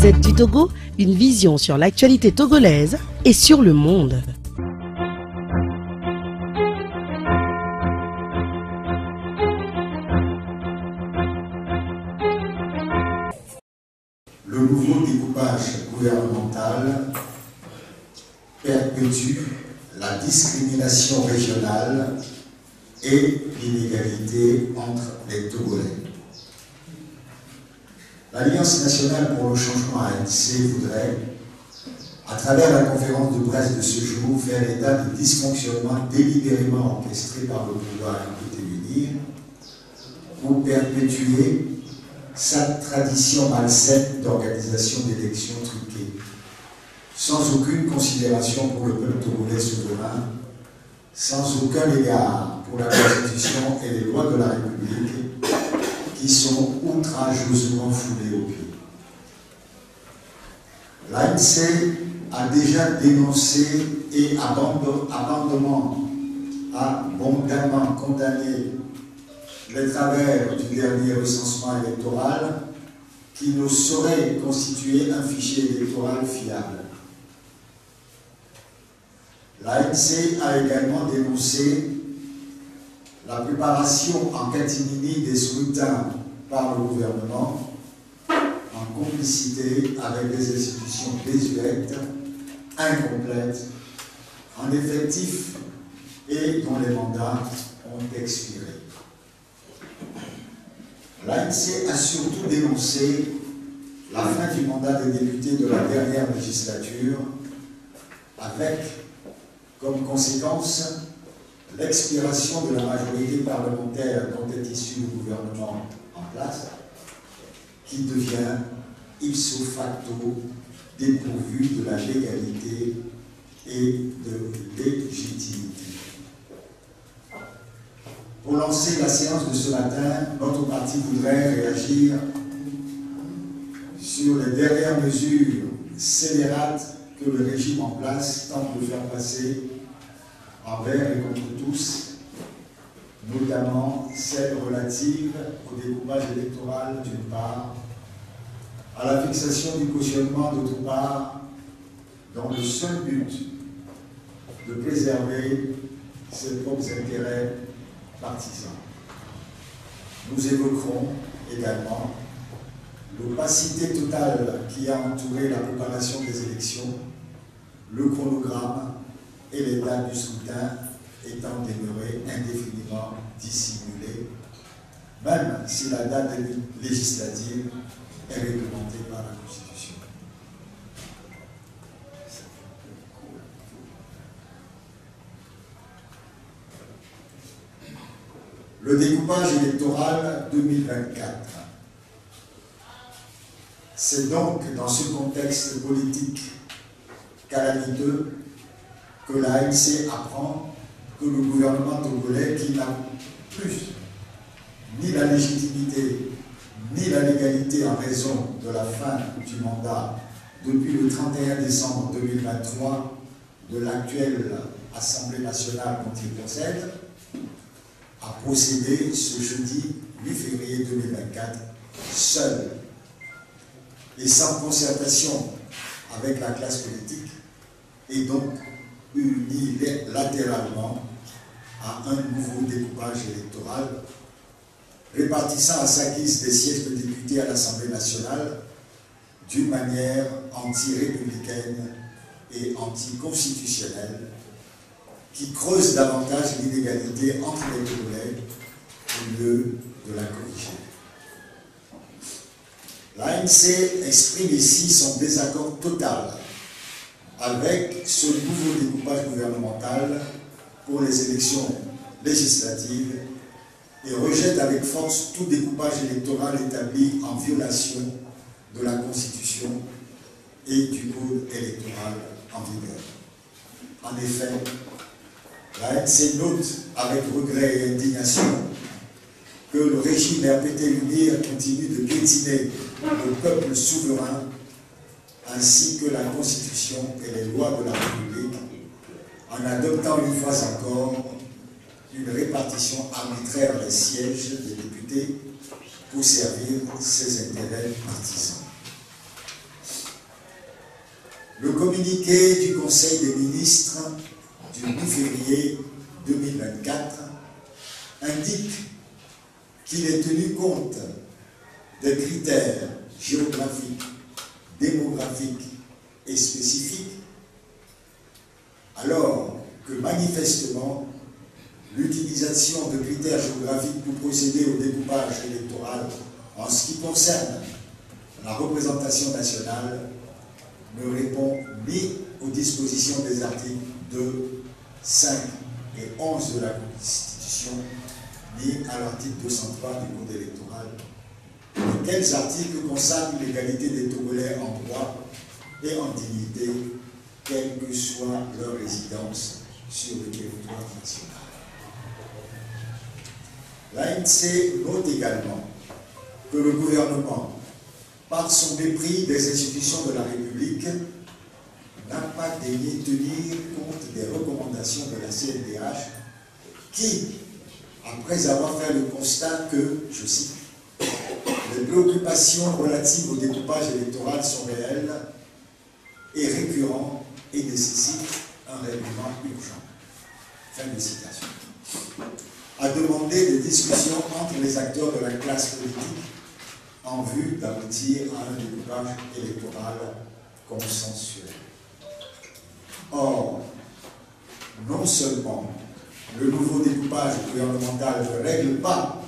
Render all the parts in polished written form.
Gazette du Togo, une vision sur l'actualité togolaise et sur le monde. Le nouveau découpage gouvernemental perpétue la discrimination régionale et l'inégalité entre les Togolais. L'Alliance nationale pour le changement ANC voudrait, à travers la conférence de presse de ce jour, faire état de dysfonctionnements délibérément orchestrés par le pouvoir écouté l'unir pour perpétuer sa tradition malsaine d'organisation d'élections truquées, sans aucune considération pour le peuple togolais souverain, sans aucun égard pour la Constitution et les lois de la République qui sont outrageusement foulées aux pieds. L'ANC a déjà dénoncé et abondamment condamné les travers du dernier recensement électoral qui ne saurait constituer un fichier électoral fiable. L'ANC a également dénoncé la préparation en catimini des scrutins par le gouvernement en complicité avec des institutions désuètes, incomplètes, en effectif et dont les mandats ont expiré. L'ANC a surtout dénoncé la fin du mandat des députés de la dernière législature avec comme conséquence l'expiration de la majorité parlementaire dont est issu le gouvernement en place, qui devient ipso facto dépourvu de la légalité et de légitimité. Pour lancer la séance de ce matin, notre parti voudrait réagir sur les dernières mesures scélérates que le régime en place tente de faire passer envers et contre tous, notamment celles relatives au découpage électoral d'une part, à la fixation du cautionnement d'autre part, dans le seul but de préserver ses propres intérêts partisans. Nous évoquerons également l'opacité totale qui a entouré la préparation des élections, le chronogramme et les dates du scrutin étant demeurées indéfiniment dissimulées, même si la date législative est réglementée par la Constitution. Le découpage électoral 2024. C'est donc dans ce contexte politique calamiteux que l'ANC apprend que le gouvernement togolais, qui n'a plus ni la légitimité ni la légalité en raison de la fin du mandat depuis le 31 décembre 2023 de l'actuelle Assemblée nationale dont il procède, a procédé ce jeudi 8 février 2024 seul et sans concertation avec la classe politique et donc unilatéralement à un nouveau découpage électoral, répartissant à sa guise des sièges de députés à l'Assemblée nationale d'une manière anti-républicaine et anticonstitutionnelle qui creuse davantage l'inégalité entre les Togolais au lieu de la corriger. L'ANC exprime ici son désaccord total avec ce nouveau découpage gouvernemental pour les élections législatives et rejette avec force tout découpage électoral établi en violation de la Constitution et du code électoral en vigueur. En effet, l'ANC note avec regret et indignation que le régime RPT-UNIR continue de piétiner le peuple souverain ainsi que la Constitution et les lois de la République en adoptant une fois encore une répartition arbitraire des sièges des députés pour servir ses intérêts partisans. Le communiqué du Conseil des ministres du 8 février 2024 indique qu'il est tenu compte des critères géographiques, démographiques et spécifiques, alors que manifestement l'utilisation de critères géographiques pour procéder au découpage électoral en ce qui concerne la représentation nationale ne répond ni aux dispositions des articles 2, 5 et 11 de la Constitution, ni à l'article 203 du Code électoral, lesquels articles consacrent l'égalité des Togolais en droit et en dignité, quelle que soit leur résidence sur le territoire national. L'ANC note également que le gouvernement, par son mépris des institutions de la République, n'a pas daigné tenir compte des recommandations de la CNDH qui, après avoir fait le constat que, je cite, les préoccupations relatives au découpage électoral sont réelles et récurrentes et nécessitent un règlement urgent. Fin de citation. A demandé des discussions entre les acteurs de la classe politique en vue d'aboutir à un découpage électoral consensuel. Or, non seulement le nouveau découpage gouvernemental ne règle pas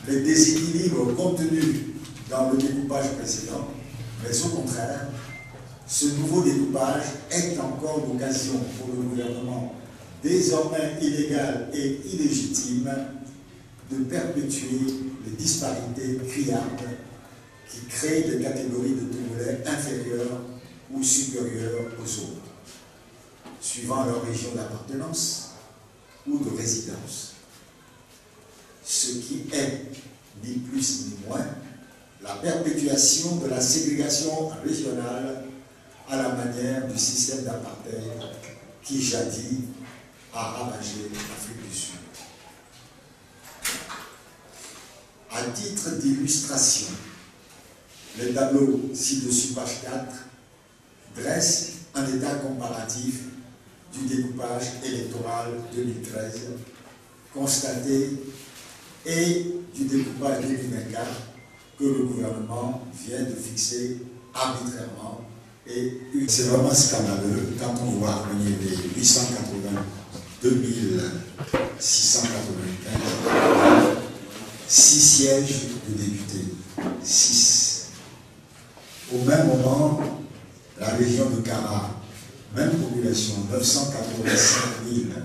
les déséquilibres contenus dans le découpage précédent, mais au contraire, ce nouveau découpage est encore l'occasion pour le gouvernement, désormais illégal et illégitime, de perpétuer les disparités criardes qui créent des catégories de Togolais inférieures ou supérieures aux autres, suivant leur région d'appartenance ou de résidence. Ce qui est, ni plus ni moins, la perpétuation de la ségrégation régionale à la manière du système d'apartheid qui jadis a ravagé l'Afrique du Sud. À titre d'illustration, le tableau ci-dessus, page 4, dresse un état comparatif du découpage électoral 2013 constaté et du découpage 2024 que le gouvernement vient de fixer arbitrairement. Et c'est vraiment scandaleux quand on voit venir les 882 695, 6 sièges de députés, 6. Au même moment, la région de Kara, même population, 985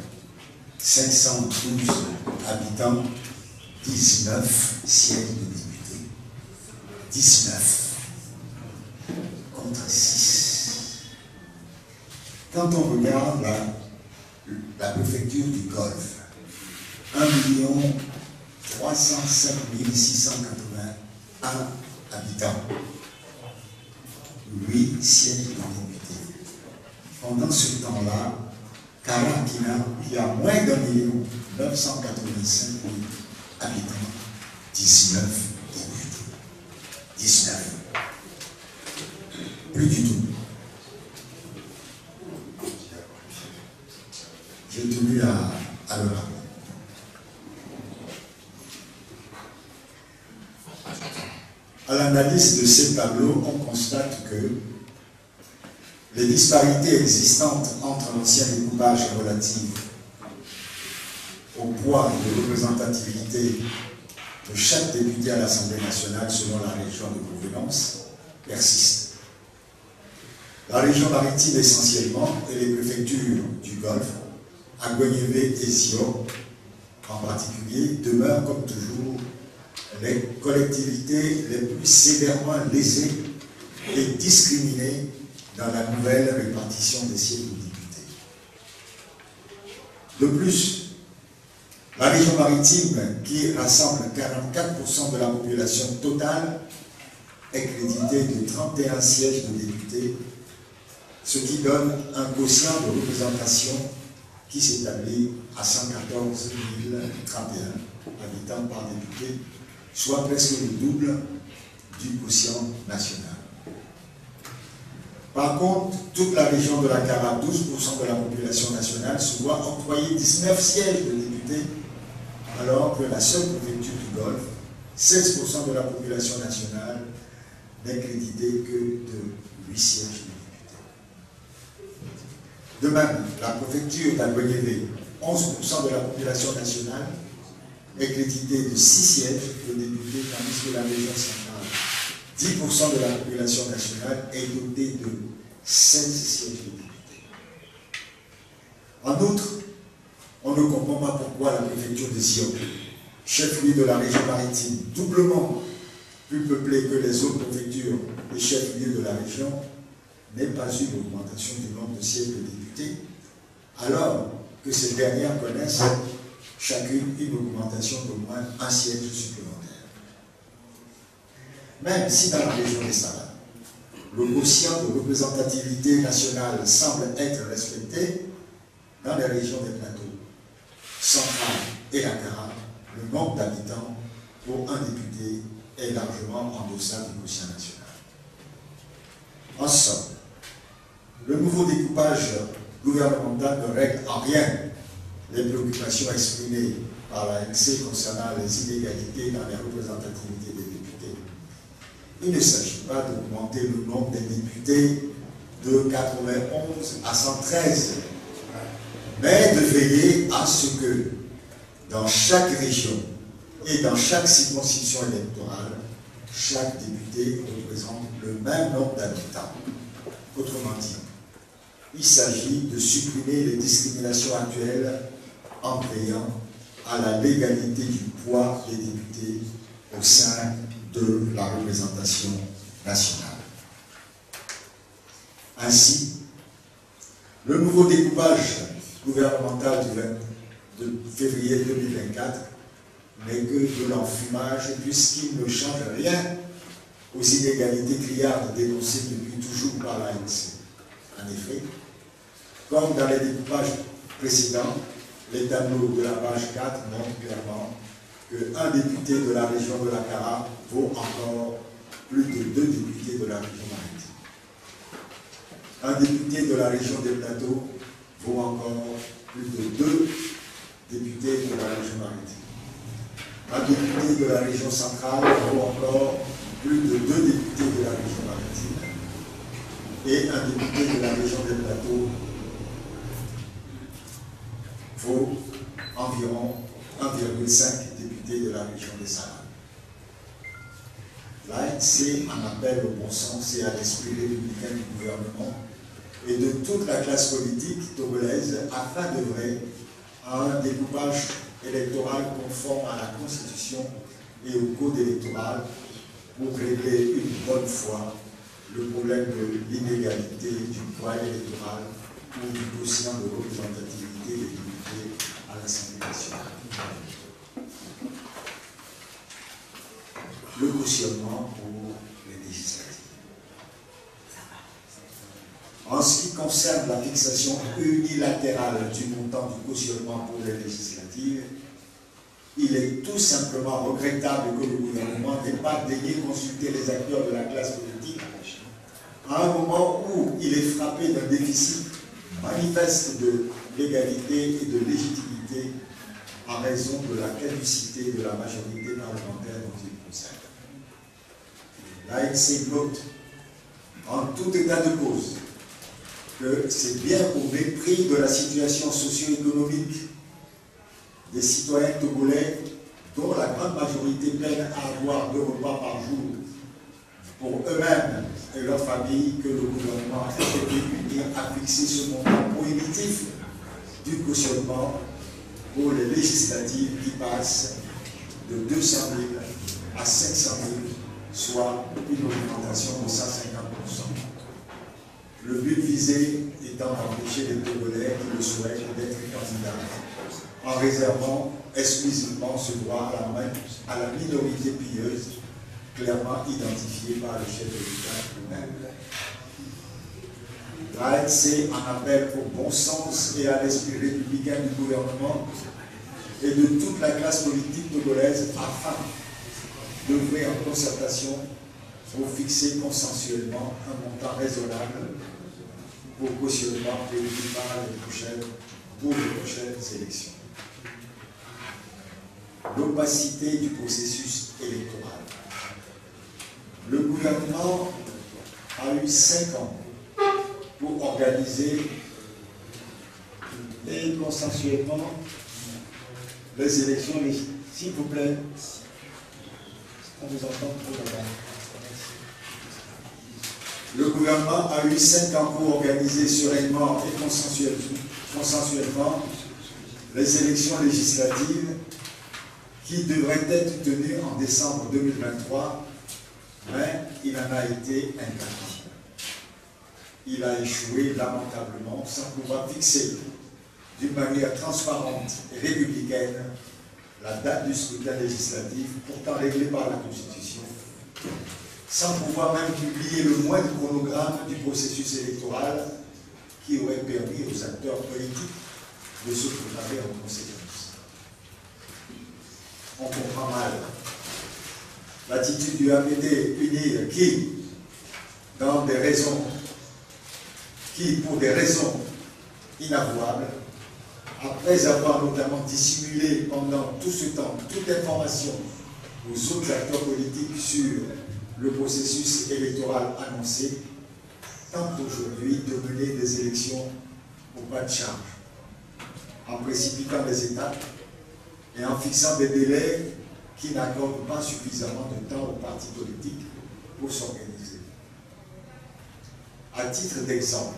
512 habitants, 19 sièges de députés. 19 contre 6. Quand on regarde la préfecture du Golfe, 1 307 681 habitants, 8 sièges de députés. Pendant ce temps-là, Karakina, qui a moins d'1 985 000 habitants, 19 députés. 19. Plus du tout. J'ai tenu à le rappeler. À l'analyse de ces tableaux, on constate que les disparités existantes entre l'ancien découpage relatif au poids de représentativité de chaque député à l'Assemblée nationale selon la région de gouvernance persistent. La région maritime essentiellement et les préfectures du Golfe, Aguanyeve et Sio en particulier, demeurent comme toujours les collectivités les plus sévèrement lésées et discriminées dans la nouvelle répartition des sièges de députés. De plus, la région maritime, qui rassemble 44% de la population totale, est créditée de 31 sièges de députés, ce qui donne un quotient de représentation qui s'établit à 114 031 habitants par député, soit presque le double du quotient national. Par contre, toute la région de la Kara, 12% de la population nationale, se voit octroyer 19 sièges de députés, alors que la seule préfecture du Golfe, 16% de la population nationale, n'est créditée que de 8 sièges de députés. De même, la préfecture d'Aguayévé, 11% de la population nationale, est créditée de 6 sièges de députés, tandis que la région centrale, 10% de la population nationale, est dotée de 16 sièges de députés. En outre, on ne comprend pas pourquoi la préfecture de Sion, chef-lieu de la région maritime, doublement plus peuplée que les autres préfectures et chefs-lieux de la région, n'ait pas eu l'augmentation du nombre de sièges de députés, alors que ces dernières connaissent chacune une augmentation d'au moins un siège supplémentaire. Même si dans la région des Sahara, le quotient de représentativité nationale semble être respecté, dans les régions des plateaux centrales et la Kara, le nombre d'habitants pour un député est largement en deçà du quotient national. En somme, le nouveau découpage gouvernemental ne règle en rien les préoccupations exprimées par l'ANC concernant les inégalités dans les représentativités des députés. Il ne s'agit pas d'augmenter le nombre des députés de 91 à 113, mais de veiller à ce que dans chaque région et dans chaque circonscription électorale, chaque député représente le même nombre d'habitants. Autrement dit, il s'agit de supprimer les discriminations actuelles en veillant à la légalité du poids des députés au sein de la représentation nationale. Ainsi, le nouveau découpage gouvernemental de février 2024 n'est que de l'enfumage puisqu'il ne change rien aux inégalités criardes dénoncées depuis toujours par l'ANC. En effet, comme dans les découpages précédents, les tableaux de la page 4 montrent clairement qu'un député de la région de la Kara vaut encore plus de 2 députés de la région maritime. Un député de la région des plateaux vaut encore plus de 2 députés de la région maritime. Un député de la région centrale vaut encore plus de 2 députés de la région maritime. Et un député de la région des plateaux vaut environ 1,5 députés de la région des Sahara. L'ANC en appelle au bon sens et à l'esprit républicain du gouvernement et de toute la classe politique togolaise afin d'œuvrer à un découpage électoral conforme à la Constitution et au Code électoral pour régler une bonne fois le problème de l'inégalité du poids électoral ou du quotient de représentativité des députés à l'Assemblée nationale. Le cautionnement pour les législatives. En ce qui concerne la fixation unilatérale du montant du cautionnement pour les législatives, il est tout simplement regrettable que le gouvernement n'ait pas daigné consulter les acteurs de la classe politique à un moment où il est frappé d'un déficit manifeste de légalité et de légitimité en raison de la caducité de la majorité parlementaire dont il concerne. L'ANC note, en tout état de cause, que c'est bien au mépris de la situation socio-économique des citoyens togolais dont la grande majorité peine à avoir 2 repas par jour pour eux-mêmes et leurs familles que le gouvernement a été uni à fixer ce montant prohibitif du cautionnement pour les législatives qui passent de 200 000 à 500 000, soit une augmentation de 150%. Le but visé étant d'empêcher les Togolais qui le souhaitent d'être candidats en réservant exclusivement ce droit à la minorité pilleuse clairement identifiée par le chef de l'État lui-même. L'ANC en appelle au bon sens et à l'esprit républicain du gouvernement et de toute la classe politique togolaise afin d'œuvrer en concertation pour fixer consensuellement un montant raisonnable pour cautionnement prévu pour les prochaines élections. L'opacité du processus électoral. Le gouvernement a eu 5 ans pour organiser et consensuellement les élections. S'il vous plaît, on vous entend trop là-bas. Le gouvernement a eu 5 ans pour organiser sereinement et consensuellement les élections législatives qui devraient être tenues en décembre 2023, mais il en a été incapable. Il a échoué lamentablement sans pouvoir fixer d'une manière transparente et républicaine la date du scrutin législatif, pourtant réglée par la Constitution, sans pouvoir même publier le moindre chronogramme du processus électoral qui aurait permis aux acteurs politiques de se préparer en conséquence. On comprend mal l'attitude du APD UNIR qui, pour des raisons inavouables, après avoir notamment dissimulé pendant tout ce temps toute information aux autres acteurs politiques sur le processus électoral annoncé, tente aujourd'hui de mener des élections au pas de charge, en précipitant les étapes et en fixant des délais qui n'accordent pas suffisamment de temps aux partis politiques pour s'organiser. À titre d'exemple,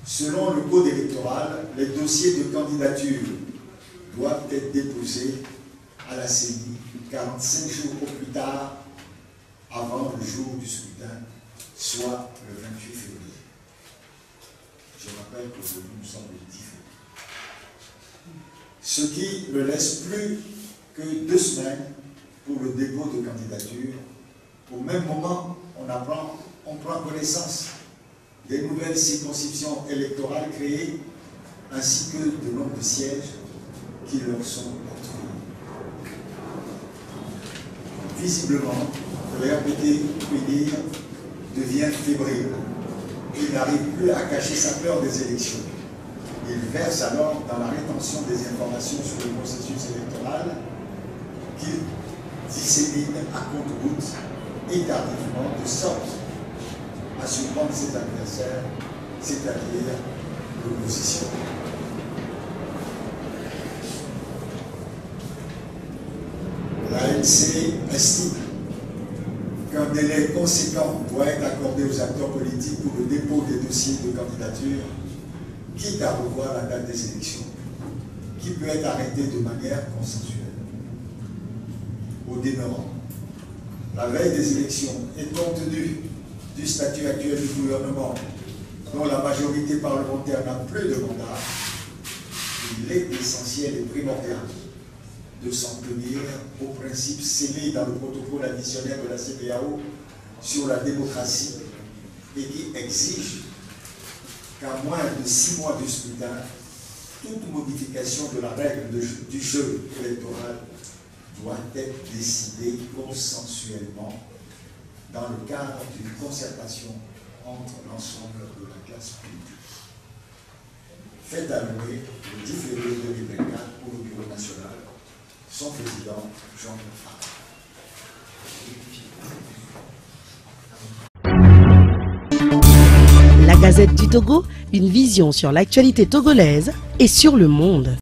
selon le code électoral, les dossiers de candidature doivent être déposés à la CENI 45 jours au plus tard avant le jour du scrutin, soit le 28 février. Je rappelle qu'aujourd'hui nous sommes le 10 février. Ce qui ne laisse plus que 2 semaines pour le dépôt de candidature. Au même moment, on prend connaissance des nouvelles circonscriptions électorales créées, ainsi que de nombre de sièges qui leur sont octroyés. Visiblement, le RPD UNIR devient fébrile. Il n'arrive plus à cacher sa peur des élections. Il verse alors dans la rétention des informations sur le processus électoral qu'il dissémine à compte-gouttes et tardivement, de sorte à surprendre ses adversaires, c'est-à-dire l'opposition. L'ANC estime qu'un délai conséquent doit être accordé aux acteurs politiques pour le dépôt des dossiers de candidature, quitte à revoir la date des élections, qui peut être arrêtée de manière consensuelle. Au demeurant, la veille des élections, et compte tenu du statut actuel du gouvernement, dont la majorité parlementaire n'a plus de mandat, il est essentiel et primordial de s'en tenir aux principes scellés dans le protocole additionnel de la CEDEAO sur la démocratie et qui exige qu'à moins de 6 mois du scrutin, toute modification de la règle du jeu électoral doit être décidée consensuellement dans le cadre d'une concertation entre l'ensemble de la classe politique. Fait alloué le 10 février 2024 pour le Bureau national, son président Jean La Gazette du Togo, une vision sur l'actualité togolaise et sur le monde.